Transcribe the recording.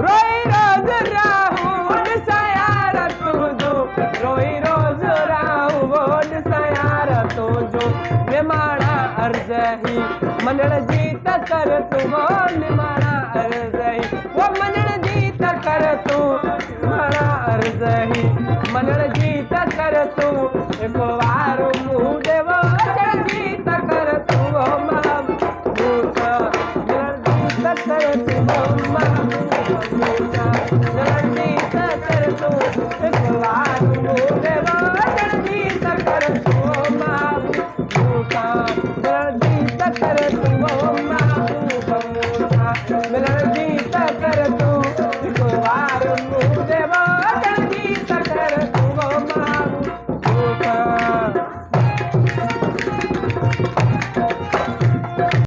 रोई रोज राहून सयार तुझो रोई रोज राहून सयार तुझो निमाणा अर्ज ही मनण जीत कर तू निमाणा अर्ज ही वो मनण जीत कर तू निमाणा अर्ज ही मनण जीत कर तू